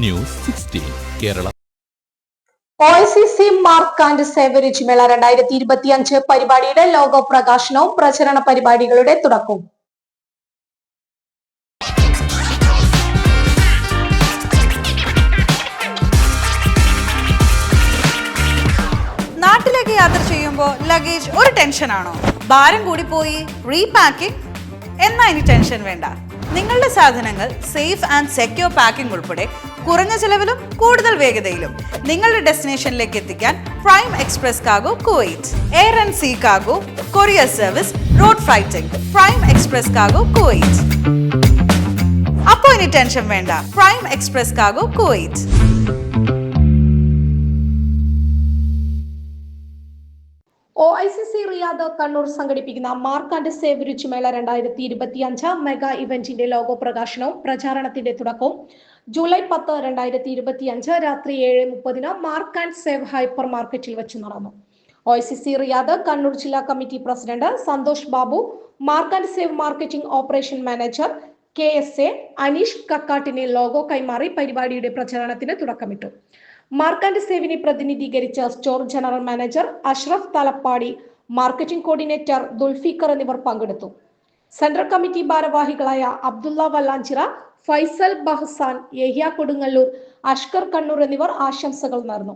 News 16 Kerala. OICC Mark and Save രുചിമേള 2025 പരിപാടിയുടെ logo പ്രകാശനവും പ്രചരണ പരിപാടികളുടെ തുടക്കവും. നാട്ടിലേക്ക് യാത്ര ചെയ്യുമ്പോൾ ലഗേജ് ഒരു ടെൻഷനാണോ? ഭാരം കൂടി പോയി റീപാക്കിംഗ്? എന്നാ ഇനി ടെൻഷൻ വേണ്ട. നിങ്ങളുടെ സാധനങ്ങൾ സേഫ് ആൻഡ് സെക്യൂർ പാക്കിംഗ് ഉൾപ്പെടെ കുറഞ്ഞ ചെലവിലും കൂടുതൽ വേഗതയിലും നിങ്ങളുടെ ഡെസ്റ്റിനേഷനിലേക്ക് എത്തിക്കാൻ Prime Express Cargo Kuwait. Air and sea cargo, courier service, road freighting. Prime Express Cargo Kuwait. അപ്പോൾ ഇനി ടെൻഷൻ വേണ്ട. Prime Express Cargo Kuwait. OICC Riyadh Kannur സംഘടിപ്പിക്കുന്ന മാർക്ക് ആൻഡ് സേവ് രുചിമേള 2025 മെഗാ ഇവന്റിന്റെ ലോഗോ പ്രകാശനവും പ്രചാരണത്തിന്റെ തുടക്കവും ജൂലൈ 10, 2025 രാത്രി 7:30 മാർക്ക് ആൻഡ് സേവ് ഹൈപ്പർ മാർക്കറ്റിൽ വെച്ച് നടന്നു. OICC റിയാദ് കണ്ണൂർ ജില്ലാ committee president Santhosh Babu, Mark and Save marketing operation manager KSA Aneesh കക്കാട്ടിന് ലോഗോ കൈമാറി പരിപാടിയുടെ പ്രചരണത്തിന് തുടക്കമിട്ടു. മാർക്ക് ആൻഡ് സേവിനെ പ്രതിനിധീകരിച്ച store general manager Ashraf Thalappadi, marketing coordinator Dulfiqar എന്നിവർ പങ്കെടുത്തു. സെൻട്രൽ കമ്മിറ്റി ഭാരവാഹികളായ അബ്ദുള്ള വല്ലാഞ്ചിറ, ഫൈസൽ ബഹ്സാൻ, യഹ്യ കൊടുങ്ങല്ലൂർ, അഷ്കർ കണ്ണൂർ എന്നിവർ ആശംസകൾ നേർന്നു.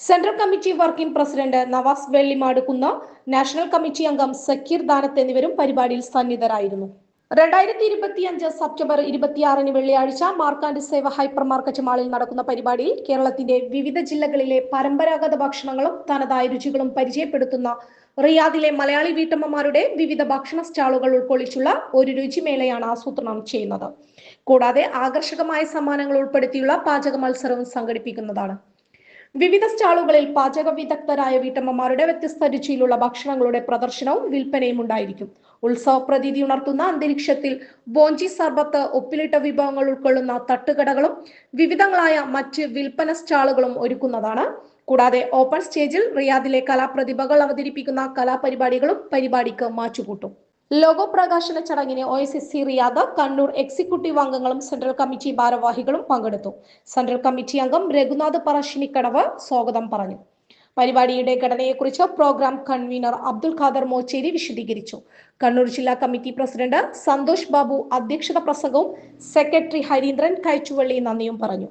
Central committee working president Navas Vellimadukunnu, national committee അംഗം സക്കീർ ദാനത്ത് എന്നിവരും പരിപാടിയിൽ സന്നിധരായിരുന്നു. 2025 സെപ്റ്റംബർ 26 വെള്ളിയാഴ്ച mark and save hyper market മാളിൽ നടക്കുന്ന പരിപാടിയിൽ കേരളത്തിന്റെ വിവിധ ജില്ലകളിലെ പരമ്പരാഗത ഭക്ഷണങ്ങളും തനതായ രുചികളും പരിചയപ്പെടുത്തുന്ന റിയാദിലെ മലയാളി വീട്ടമ്മമാരുടെ വിവിധ ഭക്ഷണ സ്റ്റാളുകൾ ഉൾക്കൊള്ളിച്ചുള്ള ഒരു രുചിമേളയാണ് ആസൂത്രണം ചെയ്യുന്നത്. കൂടാതെ ആകർഷകമായ സമ്മാനങ്ങൾ ഉൾപ്പെടുത്തിയുള്ള പാചക മത്സരവും സംഘടിപ്പിക്കുന്നതാണ്. വിവിധ സ്റ്റാളുകളിൽ പാചക വിദഗ്ധരായ വീട്ടമ്മമാരുടെ വ്യത്യസ്ത രുചിയിലുള്ള ഭക്ഷണങ്ങളുടെ പ്രദർശനവും വിൽപ്പനയും ഉണ്ടായിരിക്കും. ഉത്സവ പ്രതീതി ഉണർത്തുന്ന അന്തരീക്ഷത്തിൽ ബോഞ്ചി സർബത്ത്, ഉപ്പിലിട്ട വിഭവങ്ങൾ ഉൾക്കൊള്ളുന്ന തട്ടുകടകളും വിവിധങ്ങളായ മറ്റ് വിൽപ്പന സ്റ്റാളുകളും ഒരുക്കുന്നതാണ്. കൂടാതെ ഓപ്പൺ സ്റ്റേജിൽ റിയാദിലെ കലാപ്രതിഭകൾ അവതരിപ്പിക്കുന്ന കലാപരിപാടികളും പരിപാടിക്ക് മാറ്റുകൂട്ടും. ലോഗോ പ്രകാശന ചടങ്ങിന് OICC റിയാദ് കണ്ണൂർ എക്സിക്യൂട്ടീവ് അംഗങ്ങളും സെൻട്രൽ കമ്മിറ്റി ഭാരവാഹികളും പങ്കെടുത്തു. സെൻട്രൽ കമ്മിറ്റി അംഗം രഘുനാഥ് പറശ്ശിനിക്കടവ് സ്വാഗതം പറഞ്ഞു. പരിപാടിയുടെ ഘടനയെക്കുറിച്ച് പ്രോഗ്രാം കൺവീനർ അബ്ദുൽ ഖാദർ മോച്ചേരി വിശദീകരിച്ചു. കണ്ണൂർ ജില്ലാ കമ്മിറ്റി പ്രസിഡന്റ് സന്തോഷ് ബാബു അധ്യക്ഷത പ്രസംഗവും സെക്രട്ടറി ഹരീന്ദ്രൻ കൈച്ചുവള്ളി നന്ദിയും പറഞ്ഞു.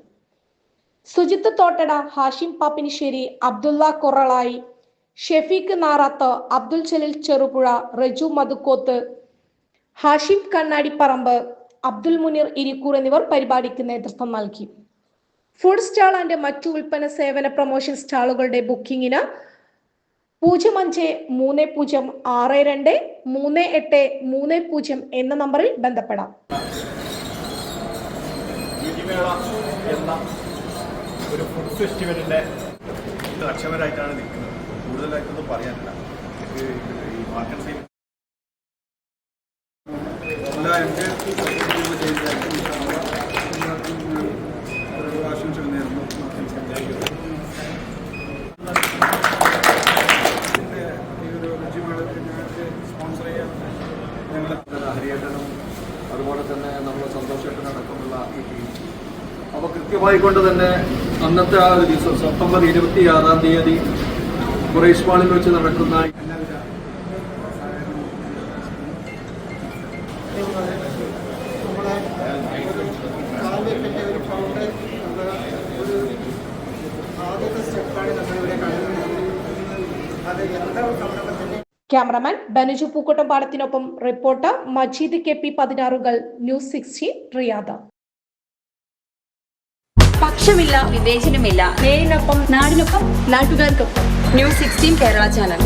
സുജിത്ത് തോട്ടട, ഹാഷിം പാപ്പിനിശ്ശേരി, അബ്ദുള്ള കൊറളായി, ഷെഫീഖ് നാറാത്ത്, അബ്ദുൽ ജലീൽ ചെറുപുഴ, റജു മധുക്കോത്ത്, ഹാഷിം കണ്ണാടിപ്പറമ്പ്, അബ്ദുൽ മുനീർ ഇരിക്കൂർ എന്നിവർ പരിപാടിക്ക് നേതൃത്വം നൽകി. ഫുഡ് സ്റ്റാൾ ആൻഡ് മറ്റു ഉൽപ്പന്ന സേവന പ്രൊമോഷൻ സ്റ്റാളുകളുടെ ബുക്കിംഗിന് 0530623830 എന്ന നമ്പറിൽ ബന്ധപ്പെടാം. ഒരു ഫുഡ് ഫെസ്റ്റിവലിന്റെ അക്ഷമരായിട്ടാണ് നിൽക്കുന്നത്. കൂടുതലായിട്ടൊന്നും പറയാനില്ല. ഈ മാർക്കറ്റ് ആശംസകൾ നേർന്നു. ഈ ഒരു രുചിമേളത്തിന് സ്പോൺസർ ചെയ്യാൻ ഞങ്ങൾ ഹരിയേട്ടനും അതുപോലെ തന്നെ നമ്മുടെ സന്തോഷേട്ടനടക്കമുള്ള ഈ ടീം. അപ്പോൾ കൃത്യമായിക്കൊണ്ട് തന്നെ അന്നത്തെ ആ ഒരു ദിവസം സെപ്റ്റംബർ 26 തീയതി ഖുറൈശ് മാളിൽ വെച്ച് നടക്കുന്ന എല്ലാവിധ ക്യാമറമാൻ ബനുജു പൂക്കോട്ടം പാടത്തിനൊപ്പം reporter Majeed KP 16 news 16 Riyadh. പക്ഷമില്ല, വിവേചനമില്ല. നേരിനൊപ്പം, നാടിനൊപ്പം, നാട്ടുകാർക്കൊപ്പം. News 16 Kerala channel.